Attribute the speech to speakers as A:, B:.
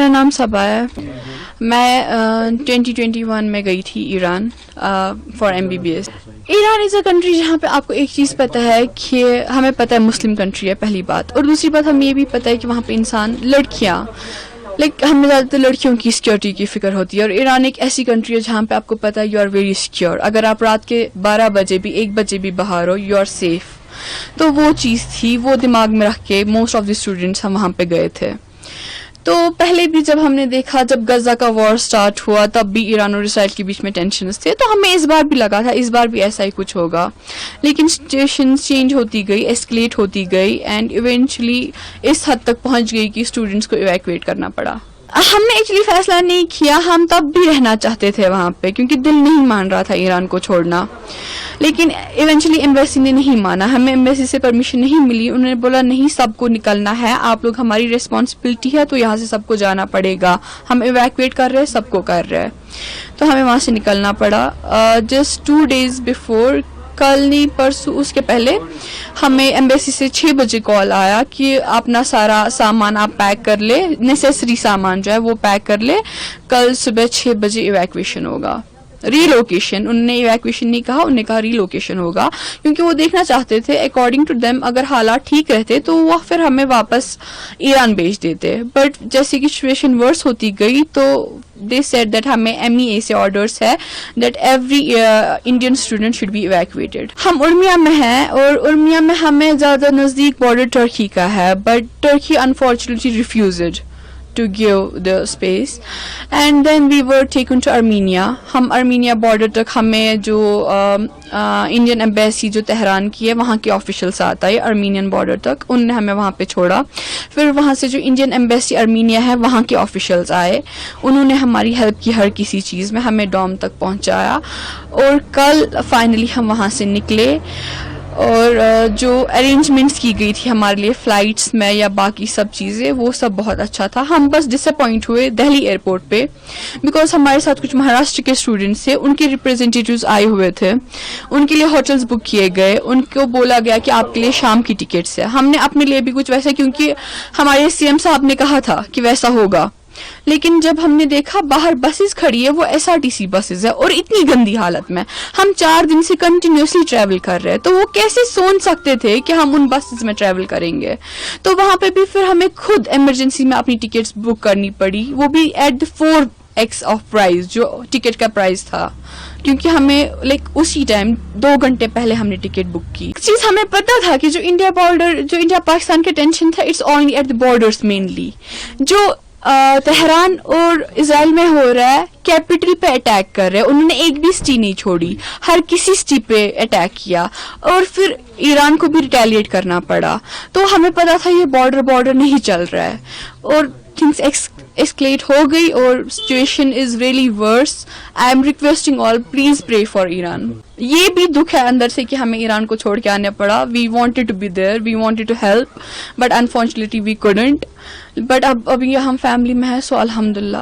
A: میرا نام صبا ہے. میں 2021 میں گئی تھی Iran for MBBS. Iran is a country جہاں پہ آپ کو ایک چیز پتہ ہے کہ ہمیں پتہ ہے مسلم کنٹری ہے پہلی بات, اور دوسری بات ہمیں یہ بھی پتہ ہے کہ وہاں پہ انسان لڑکیاں ہمیں زیادہ تر لڑکیوں کی سیکورٹی کی فکر ہوتی ہے, اور ایران ایک ایسی کنٹری ہے جہاں پہ آپ کو پتہ ہے یو آر ویری سیکیور. اگر آپ رات کے 12 بجے بھی 1 بجے بھی باہر ہو یو آر سیف. تو وہ چیز تھی, وہ دماغ میں رکھ کے موسٹ آف دی اسٹوڈنٹس ہم وہاں پہ گئے تھے. تو پہلے بھی جب ہم نے دیکھا جب غزہ کا وار سٹارٹ ہوا تب بھی ایران اور اسرائیل کے بیچ میں ٹینشنز تھے, تو ہمیں اس بار بھی لگا تھا اس بار بھی ایسا ہی کچھ ہوگا, لیکن سچویشن چینج ہوتی گئی, ایسکلیٹ ہوتی گئی, اینڈ ایونچولی اس حد تک پہنچ گئی کہ اسٹوڈنٹس کو ایویکویٹ کرنا پڑا. ہم نے ایکچولی فیصلہ نہیں کیا, ہم تب بھی رہنا چاہتے تھے وہاں پہ کیونکہ دل نہیں مان رہا تھا ایران کو چھوڑنا, لیکن ایونچولی ایمبیسی نے نہیں مانا, ہمیں ایمبیسی سے پرمیشن نہیں ملی. انہوں نے بولا نہیں سب کو نکلنا ہے, آپ لوگ ہماری ریسپانسبلٹی ہے تو یہاں سے سب کو جانا پڑے گا, ہم ایویکویٹ کر رہے ہیں سب کو کر رہے ہیں. تو ہمیں وہاں سے نکلنا پڑا. جسٹ 2 days بفور, کل نہیں پرسوں اس کے پہلے ہمیں ایمبیسی سے 6 بجے کال آیا کہ اپنا سارا سامان آپ پیک کر لے, نیسیسری سامان جو ہے وہ پیک کر لے, کل صبح 6 بجے ایویکویشن ہوگا. ریلوکیشن, انہوں نے ایویکویشن نہیں کہا, انہوں نے کہا ریلوکیشن ہوگا, کیونکہ وہ دیکھنا چاہتے تھے اکارڈنگ ٹو دیم اگر حالات ٹھیک رہتے تو وہ پھر ہمیں واپس ایران بھیج دیتے. بٹ جیسے کہ سچویشن ورس ہوتی گئی تو دے سیڈ دیٹ ہمیں MEA سے آرڈرس ہے that every Indian student should be evacuated. ہم ارمیا میں ہیں اور ارمیا میں ہمیں زیادہ نزدیک بارڈر ٹرکی کا ہے, bit tricky unfortunately refused to give the space, and then we were taken to Armenia. ہم ارمینیا بارڈر تک, ہمیں جو انڈین ایمبیسی جو تہران کی ہے وہاں کے آفیشیلس آتا ہے ارمینین بارڈر تک, انہوں نے ہمیں وہاں پہ چھوڑا. پھر وہاں سے جو انڈین ایمبیسی ارمینیا ہے وہاں کے آفیشیلس آئے, انہوں نے ہماری ہیلپ کی ہر کسی چیز میں, ہمیں ڈوم تک پہنچایا, اور کل فائنلی ہم وہاں سے نکلے. اور جو ارینجمنٹس کی گئی تھی ہمارے لیے فلائٹس میں یا باقی سب چیزیں, وہ سب بہت اچھا تھا. ہم بس ڈس اپوائنٹ ہوئے دہلی ایئرپورٹ پہ, بیکاز ہمارے ساتھ کچھ مہاراشٹر کے اسٹوڈنٹس تھے, ان کے ریپرزینٹیٹیوز آئے ہوئے تھے, ان کے لیے ہوٹلس بک کیے گئے, ان کو بولا گیا کہ آپ کے لیے شام کی ٹکٹس ہے. ہم نے اپنے لیے بھی کچھ ویسا, کیونکہ ہمارے CM صاحب نے کہا تھا کہ ویسا ہوگا, لیکن جب ہم نے دیکھا باہر بسز کھڑی ہے وہ SRTC بسز ہے, اور اتنی گندی حالت میں, ہم 4 دن سے کنٹینیوسلی ٹریول کر رہے ہیں, تو وہ کیسے سوچ سکتے تھے کہ ہم ان بسز میں ٹریول کریں گے. تو وہاں پہ بھی پھر ہمیں خود ایمرجنسی میں اپنی ٹکٹس بک کرنی پڑی, وہ بھی at the 4x of price جو ٹکٹ کا پرائز تھا, کیونکہ ہمیں اسی ٹائم 2 گھنٹے پہلے ہم نے ٹکٹ بک کی. چیز ہمیں پتا تھا کہ جو انڈیا پاکستان کے ٹینشن تھا it's only at the borders mainly. جو تہران اور اسرائیل میں ہو رہا ہے, کیپٹل پہ اٹیک کر رہے ہیں, انہوں نے ایک بھی سٹی نہیں چھوڑی, ہر کسی سٹی پہ اٹیک کیا, اور پھر ایران کو بھی ریٹیلیٹ کرنا پڑا. تو ہمیں پتا تھا یہ بارڈر نہیں چل رہا ہے, اور تھنگس ایسکلیٹ ہو گئی, اور situation is really worse. I am requesting all please pray for Iran. یہ بھی دکھ ہے اندر سے کہ ہمیں ایران کو چھوڑ کے آنا پڑا. We wanted to be there, we wanted to help, but unfortunately we couldn't. But اب یہ ہم فیملی میں ہے, سو الحمدللہ.